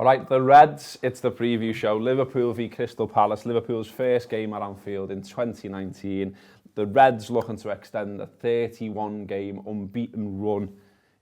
Right, the Reds, it's the preview show. Liverpool v Crystal Palace, Liverpool's first game at Anfield in 2019. The Reds looking to extend a 31-game unbeaten run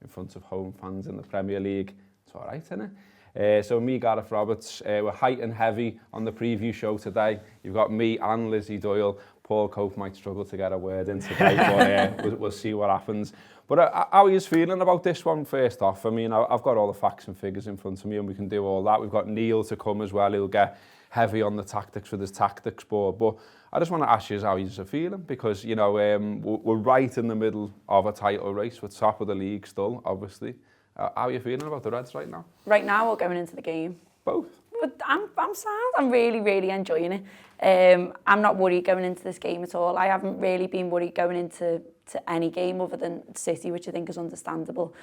in front of home fans in the Premier League. It's all right, isn't it? So me, Gareth Roberts, we're height and heavy on the preview show today. You've got me and Lizzi Doyle. Paul Cope might struggle to get a word in today, but we'll see what happens. But how are you feeling about this one first off? I mean, I've got all the facts and figures in front of me and we can do all that. We've got Neil to come as well. He'll get heavy on the tactics with his tactics board. But I just want to ask you how you're feeling because, you know, we're right in the middle of a title race. We're top of the league still, obviously. How are you feeling about the Reds right now? Right now or going into the game? Both. But I'm sound. I'm really enjoying it. I'm not worried going into this game at all. I haven't really been worried going into any game other than City, which I think is understandable.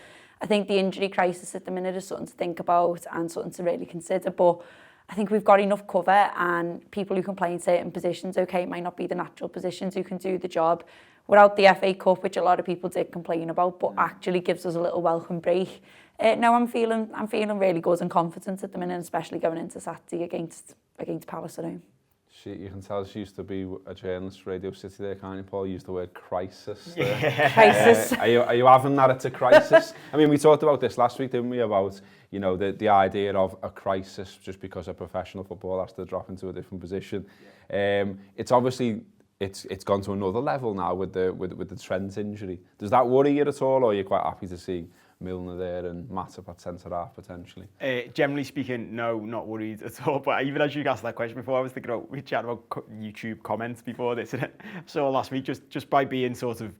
I think the injury crisis at the minute is something to think about and something to really consider. But I think we've got enough cover and people who can play in certain positions, okay, it might not be the natural positions who can do the job. Without the FA Cup, which a lot of people did complain about, but actually gives us a little welcome break. No, I'm feeling really good and confident at the minute, especially going into Saturday against Palace at home. You can tell she used to be a journalist for Radio City there, can't you, Paul? You used the word crisis there. Yeah. Crisis. Are you having that it's a crisis? I mean, we talked about this last week, didn't we, about, you know, the idea of a crisis just because a professional footballer has to drop into a different position. It's obviously... It's gone to another level now with the Trent injury. Does that worry you at all, or are you quite happy to see Milner there and Matip at centre-half potentially? Generally speaking, no, not worried at all. But even as you asked that question before, I was thinking, we chatted about YouTube comments before this, and so last week, just by being sort of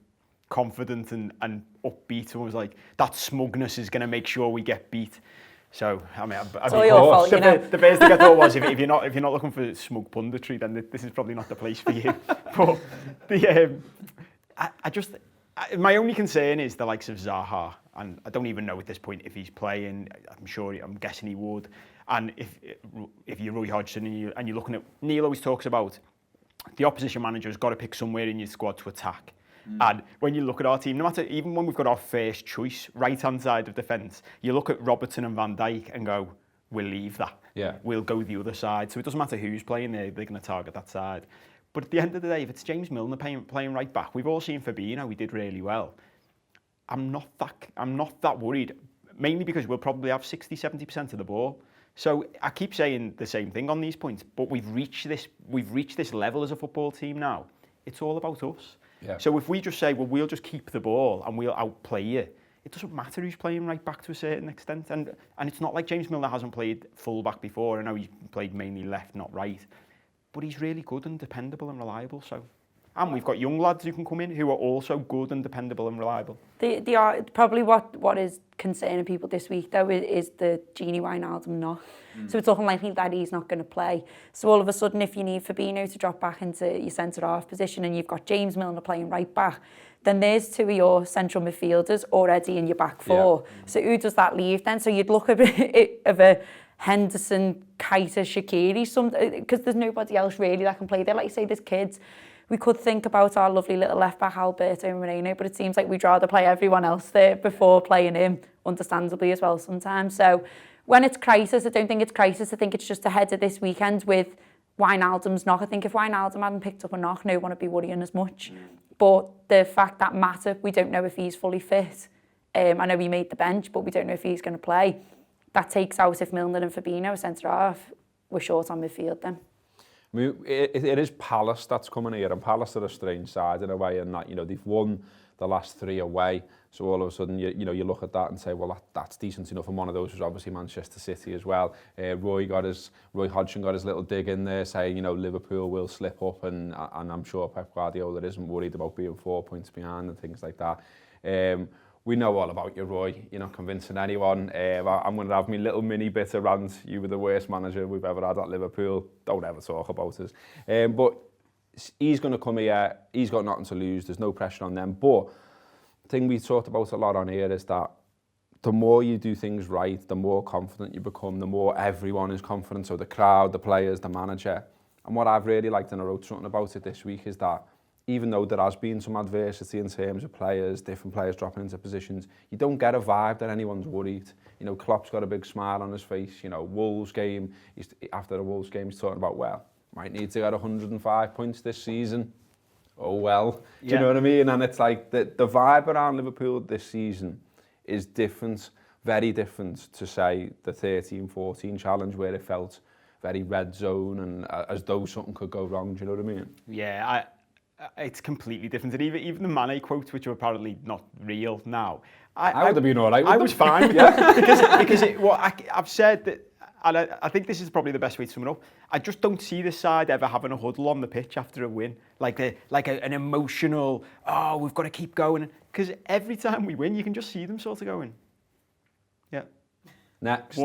confident and upbeat, I was like, that smugness is going to make sure we get beat. So, I mean, it's all your fault, you know. The first thing I thought was, if you're not looking for smug punditry, then this is probably not the place for you. But my only concern is the likes of Zaha, and I don't even know at this point if he's playing. I'm guessing he would. And if you're Roy Hodgson and you're looking at, Neil always talks about the opposition manager has got to pick somewhere in your squad to attack. And when you look at our team, no matter, even when we've got our first choice, right-hand side of defence, you look at Robertson and Van Dijk and go, we'll leave that. Yeah. We'll go the other side. So it doesn't matter who's playing there, they're going to target that side. But at the end of the day, if it's James Milner playing right back, we've all seen Fabinho, he did really well. I'm not that worried, mainly because we'll probably have 60-70% of the ball. So I keep saying the same thing on these points, but we've reached this level as a football team now. It's all about us. Yeah. So if we just say, well, we'll just keep the ball and we'll outplay you, it doesn't matter who's playing right back to a certain extent. And it's not like James Milner hasn't played full back before. I know he's played mainly left, not right. But he's really good and dependable and reliable. So, and we've got young lads who can come in who are also good and dependable and reliable. They are probably what is concerning people this week though is the Gini Wijnaldum knock. So it's unlikely that he's not going to play. So all of a sudden, if you need Fabinho to drop back into your centre-half position and you've got James Milner playing right back, then there's two of your central midfielders already in your back four. Yeah. So who does that leave then? So you'd look at it of a Henderson, Keita, Shaqiri, because there's nobody else really that can play there. Like you say, there's kids. We could think about our lovely little left-back Alberto Moreno, but it seems like we'd rather play everyone else there before playing him, understandably as well sometimes. So when it's crisis, I don't think it's crisis. I think it's just ahead of this weekend with Wijnaldum's knock. I think if Wijnaldum hadn't picked up a knock, no one would be worrying as much. But the fact that Matip, we don't know if he's fully fit. I know he made the bench, but we don't know if he's going to play. That takes out if Milner and Fabinho are centre-half. We're short on midfield then. I mean, it is Palace that's coming here, and Palace are a strange side in a way, and that, you know, they've won the last 3 away, so all of a sudden you look at that and say, well, that's decent enough, and one of those was obviously Manchester City as well. Roy Hodgson got his little dig in there saying, you know, Liverpool will slip up, and I'm sure Pep Guardiola isn't worried about being 4 points behind and things like that. We know all about you, Roy. You're not convincing anyone. I'm going to have my little mini bit of rant. You were the worst manager we've ever had at Liverpool. Don't ever talk about us. But he's going to come here. He's got nothing to lose. There's no pressure on them. But the thing we talked about a lot on here is that the more you do things right, the more confident you become, the more everyone is confident. So the crowd, the players, the manager. And what I've really liked, and I wrote something about it this week, is that even though there has been some adversity in terms of players, different players dropping into positions, you don't get a vibe that anyone's worried. You know, Klopp's got a big smile on his face. You know, Wolves game, after the Wolves game, he's talking about, well, might need to get 105 points this season. Oh, well. Do you know what I mean? And it's like the vibe around Liverpool this season is different, very different to, say, the 13-14 challenge where it felt very red zone and as though something could go wrong. Do you know what I mean? Yeah, it's completely different. And even the Mane quotes, which are apparently not real now, I would have been all right with I them. was fine, yeah, because I've said that, and I think this is probably the best way to sum it up. I just don't see this side ever having a huddle on the pitch after a win, like an emotional, oh, we've got to keep going. Because every time we win, you can just see them sort of going, yeah, next,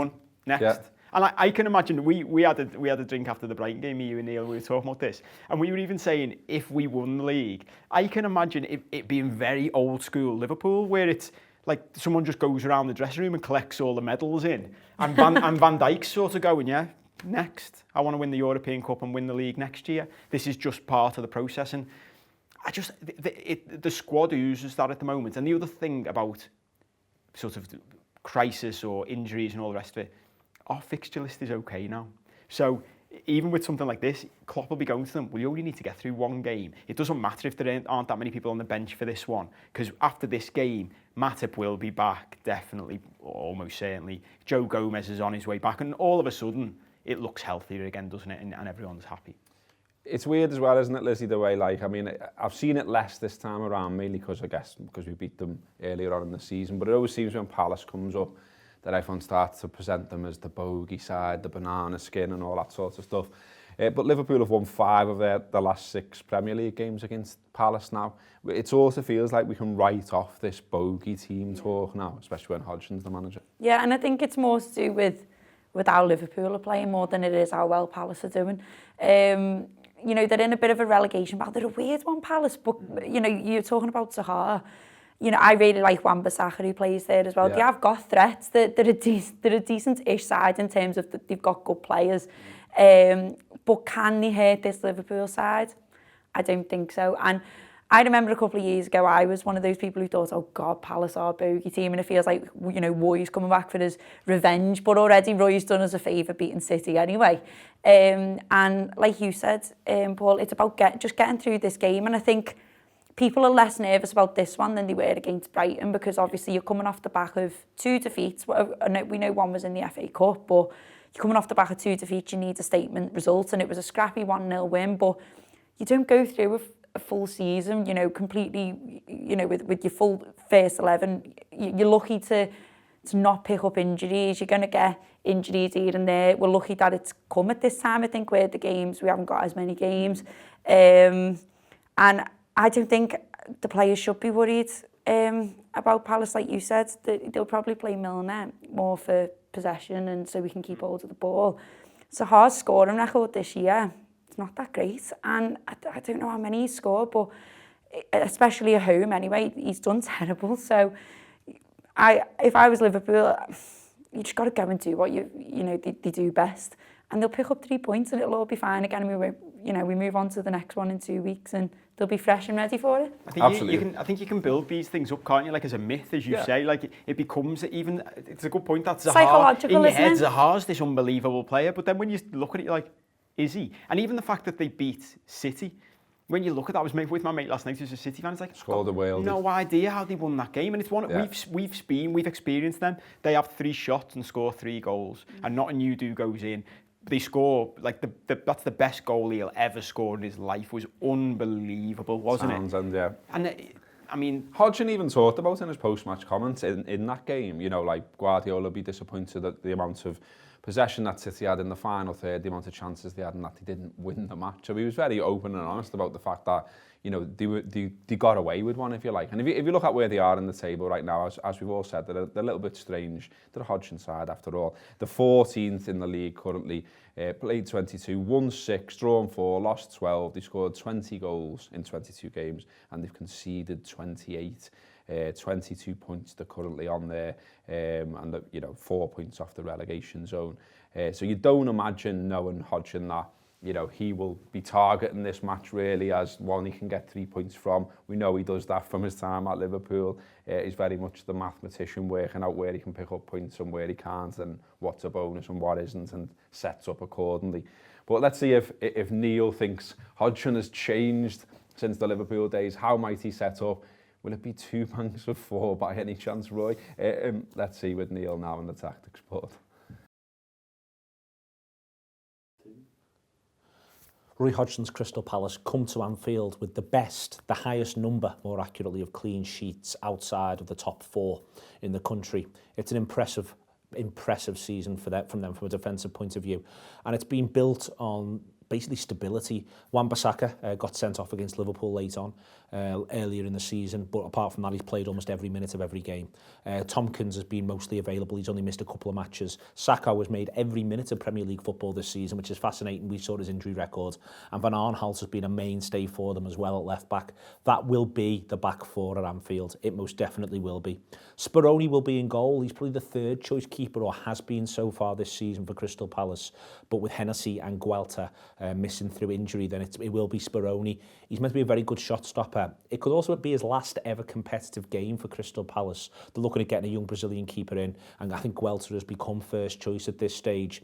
next. Yeah. And I can imagine we had a drink after the Brighton game, me, you and Neil, we were talking about this, and we were even saying if we won the league, I can imagine it being very old school Liverpool, where it's like someone just goes around the dressing room and collects all the medals in, and Van Dijk's sort of going, yeah, next, I want to win the European Cup and win the league next year. This is just part of the process, and I just the squad oozes that at the moment. And the other thing about sort of crisis or injuries and all the rest of it, our fixture list is okay now. So even with something like this, Klopp will be going to them, well, you only need to get through one game. It doesn't matter if there aren't that many people on the bench for this one, because after this game, Matip will be back, definitely, almost certainly. Joe Gomez is on his way back, and all of a sudden, it looks healthier again, doesn't it? And everyone's happy. It's weird as well, isn't it, Lizzie, the way, like, I mean, I've seen it less this time around, mainly because we beat them earlier on in the season, but it always seems when Palace comes up, that everyone starts to present them as the bogey side, the banana skin and all that sort of stuff. But Liverpool have won 5 of their last 6 Premier League games against Palace now. It sort of feels like we can write off this bogey team talk now, especially when Hodgson's the manager. Yeah, and I think it's more to do with how Liverpool are playing more than it is how well Palace are doing. You know, they're in a bit of a relegation battle. They're a weird one, Palace, but, you know, you're talking about Zaha. You know, I really like Wan-Bissaka, who plays there as well. Yeah. They have got threats. They're a decent-ish side in terms of they've got good players. But can they hurt this Liverpool side? I don't think so. And I remember a couple of years ago, I was one of those people who thought, oh God, Palace are a bogey team. And it feels like, you know, Roy's coming back for his revenge. But already Roy's done us a favour beating City anyway. And like you said, Paul, it's about just getting through this game. And I think people are less nervous about this one than they were against Brighton, because obviously you're coming off the back of 2 defeats. We know one was in the FA Cup, but you're coming off the back of 2 defeats, you need a statement result, and it was a scrappy 1-0 win, but you don't go through a full season, you know, completely, you know, with your full first 11. You're lucky to not pick up injuries. You're going to get injuries here and there. We're lucky that it's come at this time. I think we haven't got as many games. And I don't think the players should be worried about Palace, like you said. They'll probably play Milner more for possession, and so we can keep hold of the ball. Zaha's scoring record this year, it's not that great, and I don't know how many he's scored, but especially at home anyway, he's done terrible. So if I was Liverpool, you just got to go and do what they do best, and they'll pick up 3 points, and it'll all be fine again. And we move on to the next one in 2 weeks, and they'll be fresh and ready for it. I think you can build these things up, can't you? Like as a myth, as you say, like it becomes even. It's a good point that Zaha, psychological, in your head, Zaha's this unbelievable player, but then when you look at it, you're like, is he? And even the fact that they beat City, when you look at that, I was with my mate last night who's a City fan. It's like, scored the world. No idea how they won that game, and it's one we've experienced them. They have 3 shots and score 3 goals, and not a new do goes in. They score, like, that's the best goal he'll ever score in his life. It was unbelievable, wasn't it? Yeah. And, I mean, Hodgson even talked about in his post-match comments in that game, you know, like, Guardiola would be disappointed at the amount of possession that City had in the final third, the amount of chances they had, and that they didn't win the match. So he was very open and honest about the fact that, you know, they got away with one, if you like. And if you look at where they are in the table right now, as we've all said, they're a little bit strange. They're a Hodgson side, after all. The 14th in the league currently, played 22, won 6, drawn 4, lost 12. They scored 20 goals in 22 games, and they've conceded 28. 22 points they're currently on there, and 4 points off the relegation zone. So you don't imagine knowing Hodgson that, you know, he will be targeting this match really as one he can get 3 points from. We know he does that from his time at Liverpool. He's very much the mathematician, working out where he can pick up points and where he can't, and what's a bonus and what isn't, and sets up accordingly. But let's see if Neil thinks Hodgson has changed since the Liverpool days. How might he set up? Will it be 2 banks of 4 by any chance, Roy? Let's see with Neil now in the tactics pod. Roy Hodgson's Crystal Palace come to Anfield with the highest number, more accurately, of clean sheets outside of the top 4 in the country. It's an impressive season from them from a defensive point of view, and it's been built on basically stability. Wan-Bissaka got sent off against Liverpool late on earlier in the season, but apart from that, he's played almost every minute of every game. Tompkins has been mostly available. He's only missed a couple of matches. Saka has made every minute of Premier League football this season, which is fascinating. We saw his injury record, and Van Aanholt has been a mainstay for them as well at left back. That will be the back 4 at Anfield. It most definitely will be. Speroni will be in goal. He's probably the 3rd choice keeper, or has been so far this season for Crystal Palace, but with Hennessy and Guelta missing through injury, then it will be Speroni. He's meant to be a very good shot stopper. It could also be his last ever competitive game for Crystal Palace. They're looking at getting a young Brazilian keeper in, and I think Guelta has become first choice at this stage.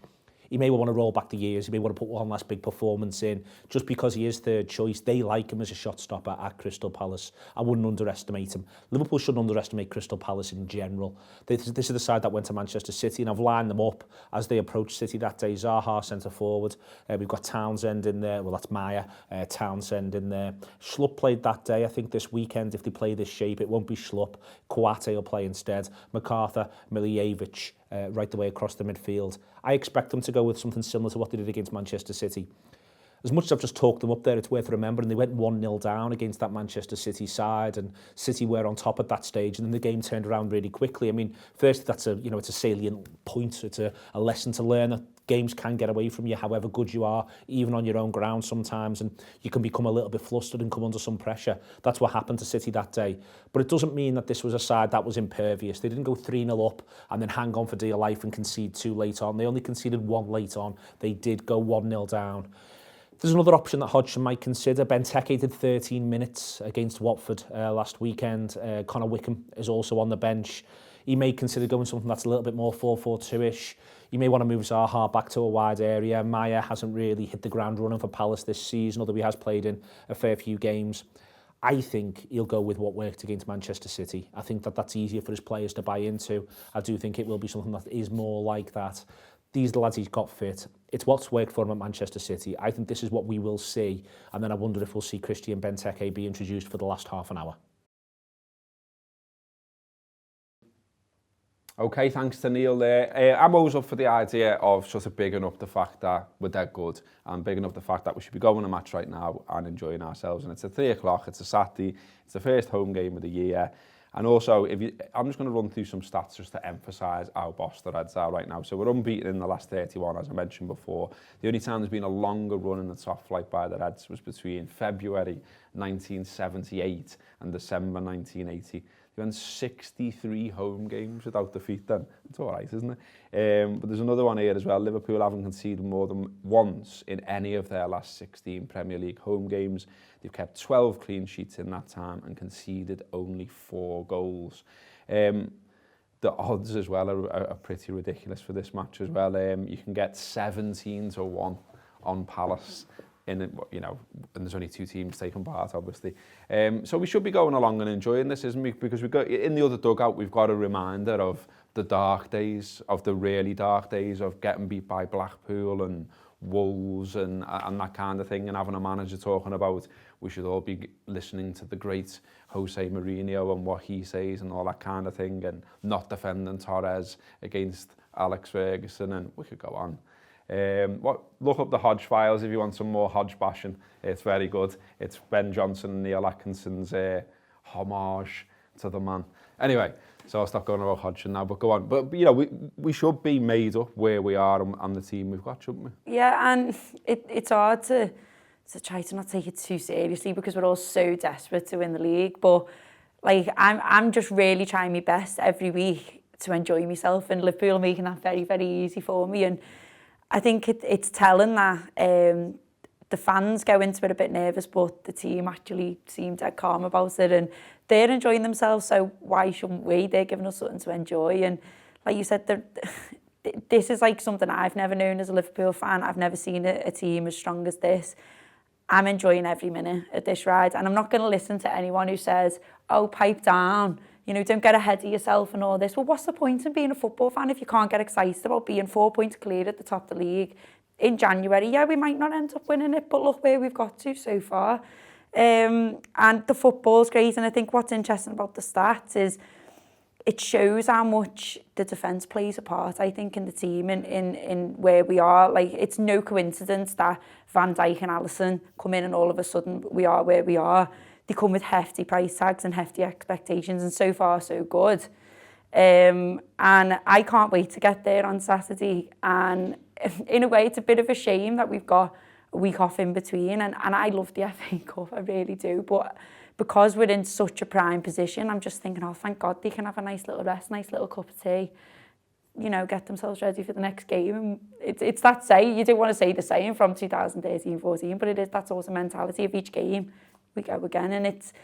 He may want to roll back the years. He may want to put one last big performance in. Just because he is 3rd choice, they like him as a shot stopper at Crystal Palace. I wouldn't underestimate him. Liverpool shouldn't underestimate Crystal Palace in general. This is the side that went to Manchester City, and I've lined them up as they approached City that day. Zaha centre forward. We've got Townsend in there. Well, that's Maya. Townsend in there. Schlupp played that day. I think this weekend, if they play this shape, it won't be Schlupp. Kouate will play instead. MacArthur, Milijevic, right the way across the midfield. I expect them to go with something similar to what they did against Manchester City. As much as I've just talked them up there, it's worth remembering they went 1-0 down against that Manchester City side, and City were on top at that stage, and then the game turned around really quickly. I mean, first, it's a salient point. It's a lesson to learn that games can get away from you, however good you are, even on your own ground sometimes, and you can become a little bit flustered and come under some pressure. That's what happened to City that day. But it doesn't mean that this was a side that was impervious. They didn't go 3-0 up and then hang on for dear life and concede 2 late on. They only conceded 1 late on. They did go 1-0 down. There's another option that Hodgson might consider. Benteke did 13 minutes against Watford last weekend. Connor Wickham is also on the bench. He may consider going something that's a little bit more 4-4-2-ish. You may want to move Zaha back to a wide area. Maya hasn't really hit the ground running for Palace this season, although he has played in a fair few games. I think he'll go with what worked against Manchester City. I think that that's easier for his players to buy into. I do think it will be something that is more like that. These are the lads he's got fit. It's what's worked for him at Manchester City. I think this is what we will see. And then I wonder if we'll see Christian Benteke be introduced for the last half an hour. Okay, thanks to Neil there. I'm always up for the idea of sort of bigging up the fact that we're that good, and bigging up the fact that we should be going to a match right now and enjoying ourselves. And it's at 3 o'clock, it's a Saturday, it's the first home game of the year. And also, I'm just going to run through some stats just to emphasise how boss the Reds are right now. So we're unbeaten in the last 31, as I mentioned before. The only time there's been a longer run in the top flight by the Reds was between February 1978 and December 1980. They won 63 home games without defeat then. It's all right, isn't it? But there's another one here as well. Liverpool haven't conceded more than once in any of their last 16 Premier League home games. They've kept 12 clean sheets in that time and conceded only 4 goals. The odds as well are pretty ridiculous for this match as well. You can get 17-1 on Palace. And there's only 2 teams taking part, obviously. So we should be going along and enjoying this, isn't we? Because we've got in the other dugout, we've got a reminder of the dark days, of the really dark days of getting beat by Blackpool and Wolves and that kind of thing, and having a manager talking about we should all be listening to the great Jose Mourinho and what he says and all that kind of thing, and not defending Torres against Alex Ferguson, and we could go on. Look up the Hodge files if you want some more Hodge bashing. It's very good. It's Ben Johnson and Neil Atkinson's homage to the man. Anyway, so I'll stop going about Hodgson now, but go on. But we should be made up where we are and the team we've got, shouldn't we? Yeah, and it's hard to try to not take it too seriously because we're all so desperate to win the league. But like I'm just really trying my best every week to enjoy myself, and Liverpool are making that very, very easy for me. And I think it's telling that the fans go into it a bit nervous, but the team actually seem dead calm about it, and they're enjoying themselves, so why shouldn't we? They're giving us something to enjoy, and like you said, this is like something I've never known as a Liverpool fan. I've never seen a team as strong as this. I'm enjoying every minute of this ride, and I'm not going to listen to anyone who says, oh, pipe down, you know, don't get ahead of yourself and all this. Well, what's the point in being a football fan if you can't get excited about being 4 points clear at the top of the league in January? Yeah, we might not end up winning it, but look where we've got to so far. And the football's great, and I think what's interesting about the stats is it shows how much the defence plays a part, I think, in the team and in where we are. Like, it's no coincidence that Van Dijk and Alisson come in and all of a sudden we are where we are. They come with hefty price tags and hefty expectations, and so far so good. And I can't wait to get there on Saturday. And in a way, it's a bit of a shame that we've got a week off in between. And I love the FA Cup, I really do. But because we're in such a prime position, I'm just thinking, oh, thank God they can have a nice little rest, nice little cup of tea, you know, get themselves ready for the next game. And it's that saying, you do want to say the saying from 2013-14, but it is that sort of mentality of each game, we go again. And it's,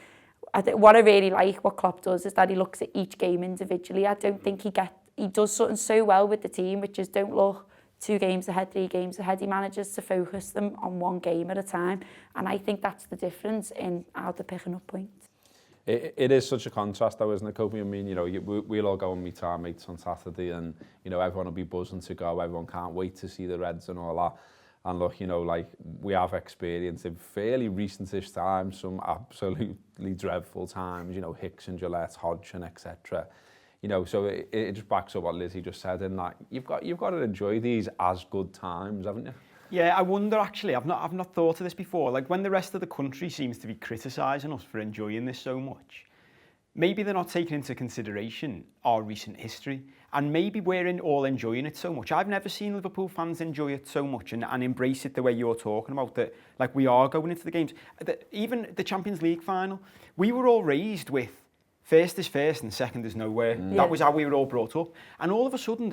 what I really like, what Klopp does, is that he looks at each game individually. I don't think he does something so well with the team, which is don't look 2 games ahead, 3 games ahead. He manages to focus them on 1 game at a time. And I think that's the difference in how they're picking up points. It is such a contrast though, isn't it, Kobe? I mean, you know, we'll all go and meet our mates on Saturday, and, you know, everyone will be buzzing to go. Everyone can't wait to see the Reds and all that. And look, you know, like, we have experienced in fairly recentish times some absolutely dreadful times, you know, Hicks and Gillette, Hodgson, etc. You know, so it just backs up what Lizzie just said, in that you've got to enjoy these as good times, haven't you? Yeah, I wonder actually, I've not thought of this before, like when the rest of the country seems to be criticising us for enjoying this so much, maybe they're not taking into consideration our recent history, and maybe we're all enjoying it so much. I've never seen Liverpool fans enjoy it so much and embrace it the way you're talking about, that like we are going into the games. Even the Champions League final, we were all raised with first is first and second is nowhere. That was how we were all brought up. And all of a sudden,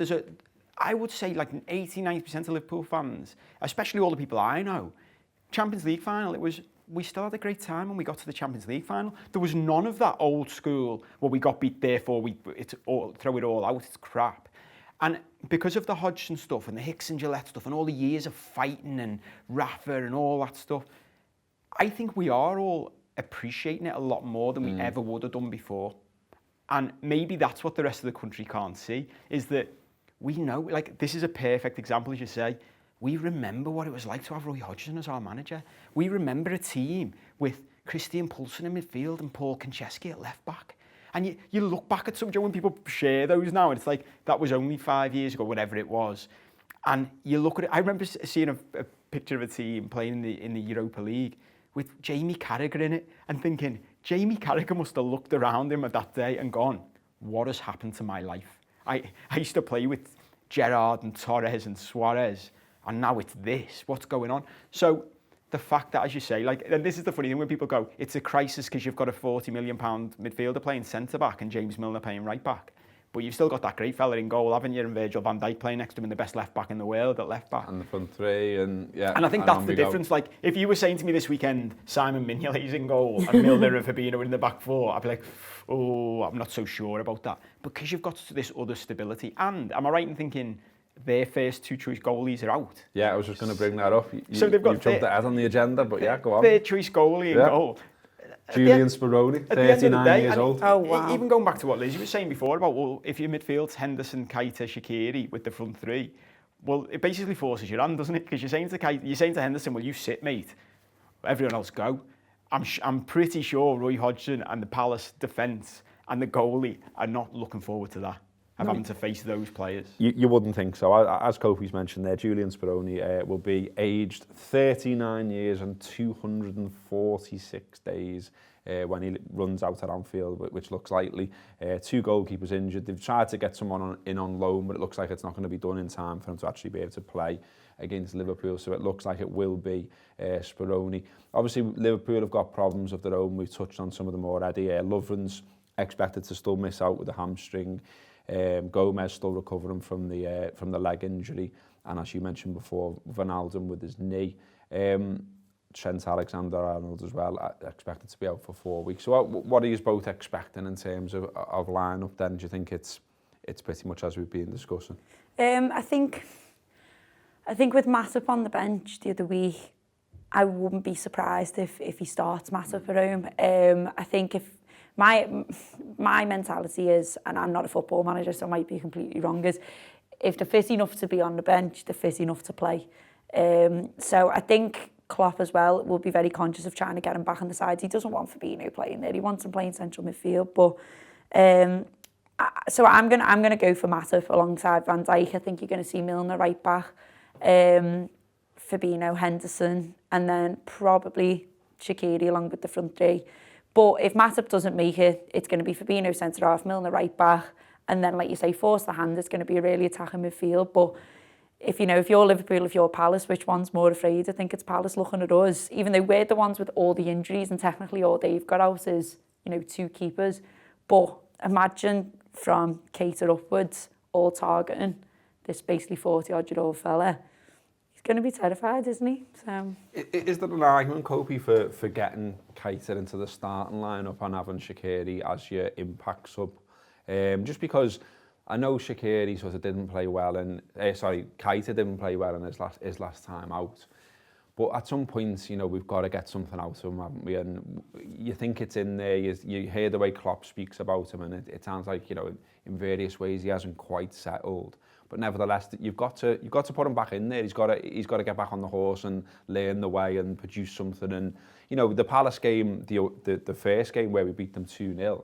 I would say like 80-90% of Liverpool fans, especially all the people I know, Champions League final, we still had a great time when we got to the Champions League final. There was none of that old school, well, we got beat, therefore throw it all out, it's crap. And because of the Hodgson stuff and the Hicks and Gillette stuff and all the years of fighting and Rafa and all that stuff, I think we are all appreciating it a lot more than we ever would have done before. And maybe that's what the rest of the country can't see, is that we know, like, this is a perfect example, as you say. We remember what it was like to have Roy Hodgson as our manager. We remember a team with Christian Poulsen in midfield and Paul Konchesky at left back. And you look back at some, when people share those now, and it's like, that was only 5 years ago, whatever it was. And you look at it, I remember seeing a picture of a team playing in the Europa League with Jamie Carragher in it, and thinking, Jamie Carragher must have looked around him at that day and gone, what has happened to my life? I used to play with Gerrard and Torres and Suarez, and now it's this. What's going on? So the fact that, as you say, like, and this is the funny thing when people go, it's a crisis because you've got a £40 million midfielder playing centre-back and James Milner playing right-back. But you've still got that great fella in goal, haven't you? And Virgil van Dijk playing next to him, and the best left-back in the world at left-back. And the front three, and yeah. And I think that's the difference. Like, if you were saying to me this weekend, Simon Mignolet's in goal and Milner and Fabinho in the back 4, I'd be like, oh, I'm not so sure about that. Because you've got this other stability. And am I right in thinking their first 2 choice goalies are out? Yeah, I was just going to bring that up. So they've got you've jumped ahead on the agenda, but yeah, go on. Their choice goalie in goal. Julian Speroni, 39 years old. Oh, wow. Even going back to what Lizzie was saying before about, well, if your midfield's Henderson, Keita, Shaqiri with the front 3, well, it basically forces your hand, doesn't it? Because you're saying to Henderson, well, you sit, mate. Everyone else go. I'm pretty sure Roy Hodgson and the Palace defence and the goalie are not looking forward to that, of having to face those players. You wouldn't think so. As Kofi's mentioned there, Julian Speroni will be aged 39 years and 246 days when he runs out at Anfield, which looks likely. 2 goalkeepers injured. They've tried to get someone in on loan, but it looks like it's not going to be done in time for him to actually be able to play against Liverpool. So it looks like it will be Speroni. Obviously, Liverpool have got problems of their own. We've touched on some of them already. Lovren's expected to still miss out with a hamstring. Gomez still recovering from the leg injury, and as you mentioned before, Wijnaldum with his knee. Trent Alexander-Arnold as well, expected to be out for 4 weeks. So what are you both expecting in terms of lineup then? Do you think it's pretty much as we've been discussing? I think with Matip on the bench the other week, I wouldn't be surprised if he starts Matip at home. I think if my mentality is, and I'm not a football manager, so I might be completely wrong, is if they're fit enough to be on the bench, they're fit enough to play. So I think Klopp as well will be very conscious of trying to get him back on the sides. He doesn't want Fabinho playing there. He wants him playing central midfield. But so I'm gonna go for Matip alongside Van Dijk. I think you're going to see Milner right back, Fabinho, Henderson, and then probably Shaqiri along with the front three. But if Matip doesn't make it, it's going to be Fabinho centre half, Milner right back, and then, like you say, force the hand. It's going to be a really attacking midfield. But if you're Liverpool, if you're Palace, which one's more afraid? I think it's Palace looking at us, even though we're the ones with all the injuries, and technically all they've got out is 2 keepers. But imagine from Keita upwards, all targeting this basically 40-odd-year-old fella. He's going to be terrified, isn't he? So, is there an argument, Kopi, for getting Keita into the starting lineup and having Shaqiri as your impact sub? Just because I know Shaqiri sort of didn't play well, and Keita didn't play well in his last time out. But at some point, we've got to get something out of him, haven't we? And you think it's in there. You hear the way Klopp speaks about him, and it sounds like in various ways he hasn't quite settled. But nevertheless, you've got to put him back in there. He's got to get back on the horse and learn the way and produce something. And the Palace game, the first game where we beat them 2-0.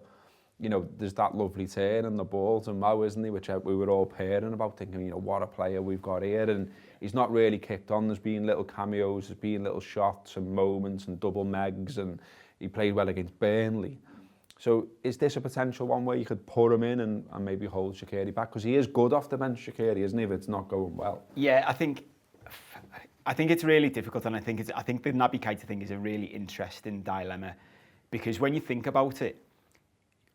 There's that lovely turn and the ball to Mo, isn't he? Which we were all pairing about, thinking, what a player we've got here. And he's not really kicked on. There's been little cameos, there's been little shots and moments and double megs, and he played well against Burnley. So is this a potential one where you could put him in and maybe hold Shaqiri back? Because he is good off the bench, Shaqiri, isn't he, if it's not going well? Yeah, I think it's really difficult, and I think the Naby Keita thing is a really interesting dilemma, because when you think about it,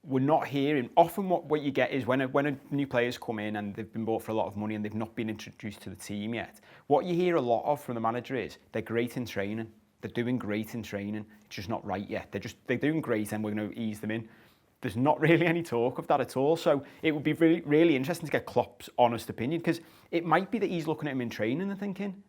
we're not hearing. Often what you get is when a new player's come in and they've been bought for a lot of money and they've not been introduced to the team yet, what you hear a lot of from the manager is they're great in training. They're doing great in training. It's just not right yet. They're doing great, and we're going to ease them in. There's not really any talk of that at all. So it would be really, really interesting to get Klopp's honest opinion, because it might be that he's looking at him in training and thinking,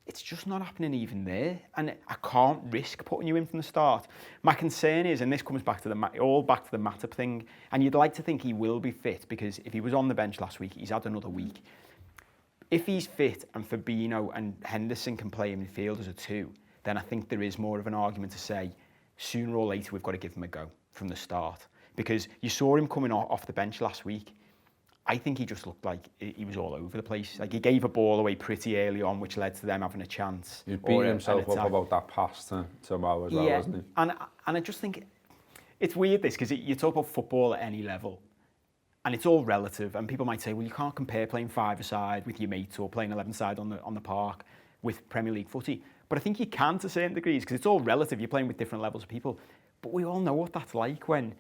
it's just not happening even there, and I can't risk putting you in from the start. My concern is, and this comes back to the Matip thing, and you'd like to think he will be fit, because if he was on the bench last week, he's had another week. If he's fit and Fabinho and Henderson can play in midfield as a 2, then I think there is more of an argument to say, sooner or later we've got to give him a go from the start. Because you saw him coming off the bench last week. I think he just looked like he was all over the place. Like, he gave a ball away pretty early on, which led to them having a chance. He's beating himself up about that pass to Mo as well, wasn't he? And I just think it's weird, this, because you talk about football at any level, and it's all relative. And people might say, well, you can't compare playing 5-a-side with your mates or playing 11-a-side on the park with Premier League footy. But I think you can to certain degrees, because it's all relative. You're playing with different levels of people. But we all know what that's like when,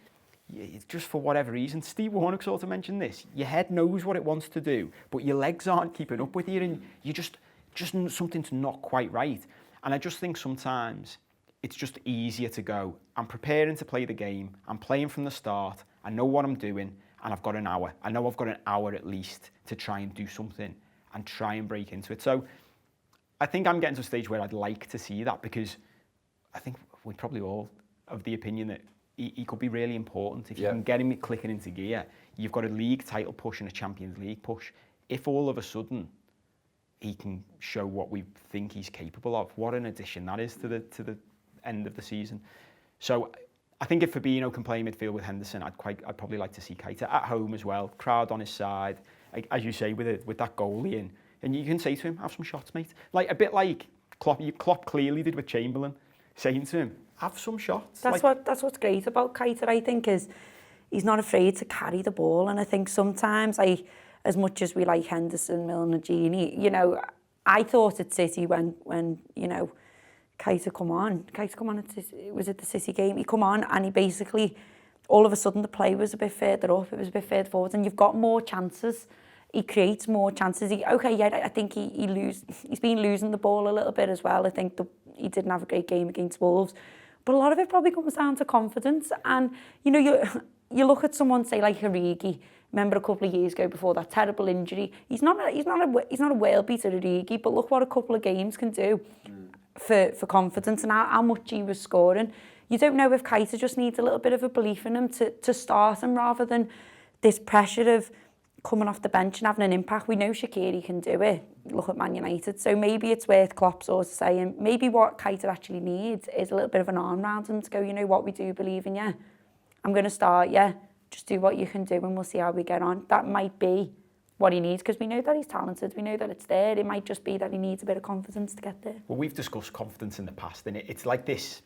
it's just for whatever reason, Steve Warnock sort of mentioned this, your head knows what it wants to do, but your legs aren't keeping up with you, and you just something's not quite right. And I just think sometimes it's just easier to go, I'm preparing to play the game, I'm playing from the start, I know what I'm doing, and I've got an hour. I know I've got an hour at least to try and do something and try and break into it. So I think I'm getting to a stage where I'd like to see that, because I think we're probably all of the opinion that he could be really important. If you can get him clicking into gear, you've got a league title push and a Champions League push. If all of a sudden he can show what we think he's capable of, what an addition that is to the end of the season. So I think if Fabinho can play midfield with Henderson, I'd probably like to see Keita at home as well, crowd on his side, as you say, with that goalie in. And you can say to him, have some shots, mate. Like, a bit like Klopp clearly did with Chamberlain, saying to him, have some shots. That's what's great about Keita, I think, is he's not afraid to carry the ball. And I think sometimes, as much as we like Henderson, Milner, Gini, I thought at City when Keita come on at City, was it the City game? He come on and he basically, all of a sudden the play was a bit further up, it was a bit further forward, and you've got more chances he creates more chances. I think he's been losing the ball a little bit as well. I think he didn't have a great game against Wolves. But a lot of it probably comes down to confidence. And, you know, you look at someone, say, like Origi. Remember a couple of years ago before that terrible injury. He's not a whale beater, Origi, but look what a couple of games can do for confidence and how much he was scoring. You don't know if Keita just needs a little bit of a belief in him to start him rather than this pressure of coming off the bench and having an impact. We know Shaqiri can do it. Look at Man United. So maybe it's worth Klopp sort of saying, maybe what Keita actually needs is a little bit of an arm round him to go, you know what, we do believe in you. I'm going to start, yeah. Just do what you can do and we'll see how we get on. That might be what he needs because we know that he's talented. We know that it's there. It might just be that he needs a bit of confidence to get there. Well, we've discussed confidence in the past, and it's like this.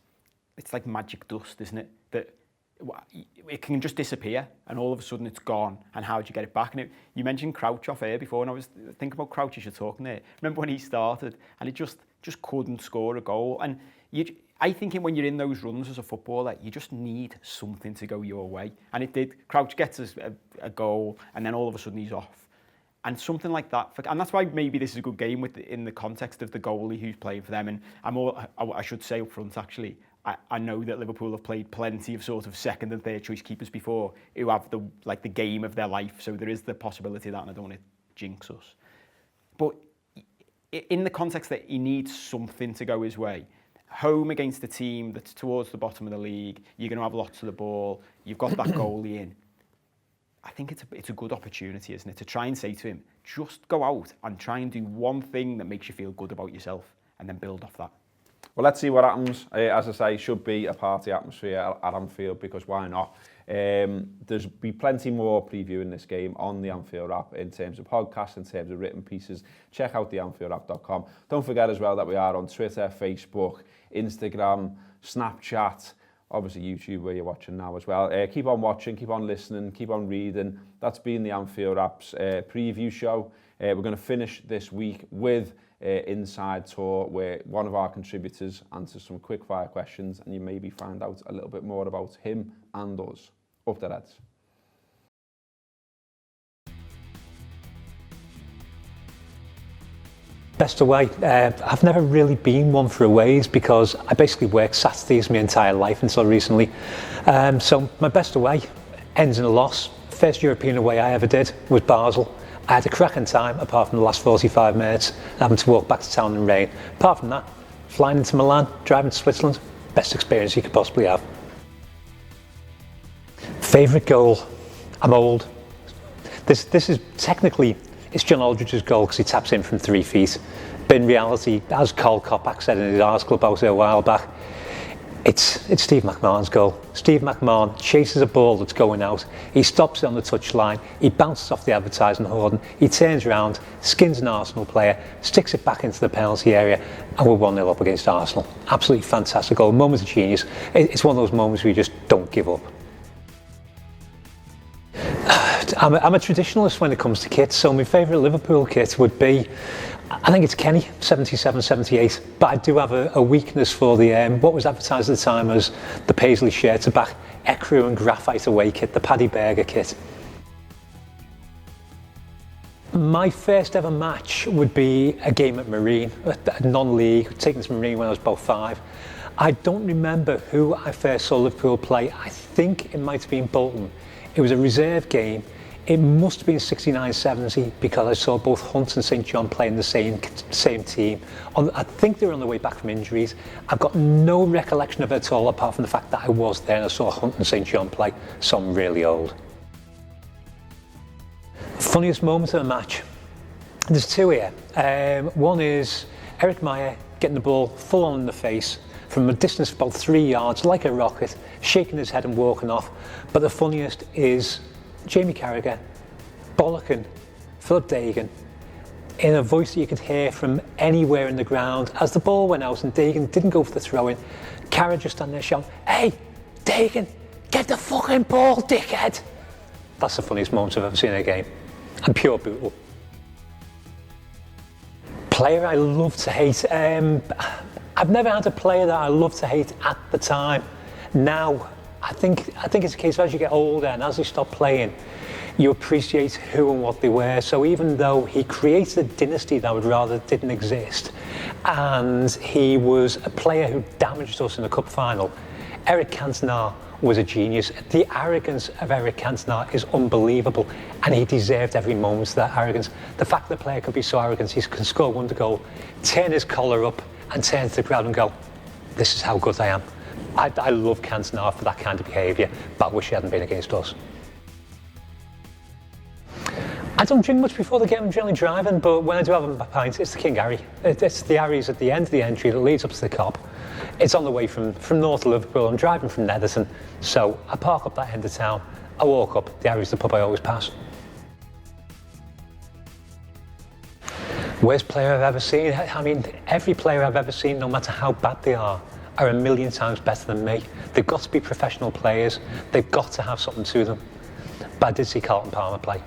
It's like magic dust, isn't it? That it can just disappear, and all of a sudden it's gone. And how do you get it back? And you mentioned Crouch off air before, and I was thinking about Crouch as you're talking there. Remember when he started, and he just couldn't score a goal. And I think when you're in those runs as a footballer, you just need something to go your way. And it did. Crouch gets a goal, and then all of a sudden he's off. And something like that. And that's why maybe this is a good game in the context of the goalie who's playing for them. And I should say up front, actually, I know that Liverpool have played plenty of sort of second and third choice keepers before who have the game of their life. So there is the possibility of that, and I don't want to jinx us. But in the context that he needs something to go his way, home against a team that's towards the bottom of the league, you're going to have lots of the ball, you've got that goalie in. I think it's a good opportunity, isn't it, to try and say to him, just go out and try and do one thing that makes you feel good about yourself and then build off that. Well, let's see what happens. As I say, should be a party atmosphere at Anfield because why not? There's be plenty more previewing this game on the Anfield app in terms of podcasts, in terms of written pieces. Check out the AnfieldApp.com. Don't forget as well that we are on Twitter, Facebook, Instagram, Snapchat, obviously YouTube where you're watching now as well. Keep on watching, keep on listening, keep on reading. That's been the Anfield App's preview show. We're going to finish this week with Inside Tour where one of our contributors answers some quick fire questions and you maybe find out a little bit more about him and us. Up the Reds. Best away. I've never really been one for aways because I basically worked Saturdays my entire life until recently. So my best away ends in a loss. First European away I ever did was Basel. I had a cracking time apart from the last 45 minutes and having to walk back to town in rain. Apart from that, flying into Milan, driving to Switzerland, best experience you could possibly have. Favourite goal? I'm old. This is technically, it's John Aldridge's goal because he taps in from 3 feet. But in reality, as Carl Kopak said in his article about it a while back, it's Steve McMahon's goal. Steve McMahon chases a ball that's going out. He stops it on the touchline. He bounces off the advertising hoarding. He turns around, skins an Arsenal player, sticks it back into the penalty area, and we're 1-0 up against Arsenal. Absolutely fantastic goal. Moment of genius. It's one of those moments where you just don't give up. I'm a traditionalist when it comes to kits, so my favourite Liverpool kit would be, I think it's Kenny, 77-78, but I do have a weakness for the what was advertised at the time as the Paisley shirt to back ecru and graphite away kit, the Paddy Berger kit. My first ever match would be a game at Marine, a non-league, taken to Marine when I was about 5. I don't remember who I first saw Liverpool play. I think it might have been Bolton. It was a reserve game. It must have been 69-70 because I saw both Hunt and St John playing the same team. I think they were on the way back from injuries. I've got no recollection of it at all apart from the fact that I was there and I saw Hunt and St John play, so I'm really old. Funniest moment of a match? There's 2 here. One is Eric Meyer getting the ball full on in the face from a distance of about 3 yards like a rocket, shaking his head and walking off. But the funniest is Jamie Carragher bollocking Philip Dagan in a voice that you could hear from anywhere in the ground. As the ball went out and Dagan didn't go for the throw-in, Carragher just standing there shouting, "Hey, Dagan, get the fucking ball, dickhead!" That's the funniest moment I've ever seen in a game. And pure bootle. Player I love to hate. I've never had a player that I love to hate at the time. Now, I think it's a case of as you get older and as they stop playing, you appreciate who and what they were. So even though he created a dynasty that would rather didn't exist, and he was a player who damaged us in the cup final, Eric Cantona was a genius. The arrogance of Eric Cantona is unbelievable, and he deserved every moment of that arrogance. The fact that a player could be so arrogant, he can score one goal, turn his collar up, and turn to the crowd and go, "This is how good I am." I love Cantona for that kind of behaviour, but I wish he hadn't been against us. I don't drink much before the game. I'm generally driving, but when I do have a pint, it's the King Harry. It's the Harry's at the end of the entry that leads up to the Cop. It's on the way from north to Liverpool. I'm driving from Netherton, so I park up that end of town. I walk up. The Harry's the pub I always pass. Worst player I've ever seen? I mean, every player I've ever seen, no matter how bad they are a million times better than me. They've got to be professional players. They've got to have something to them. But I did see Carlton Palmer play.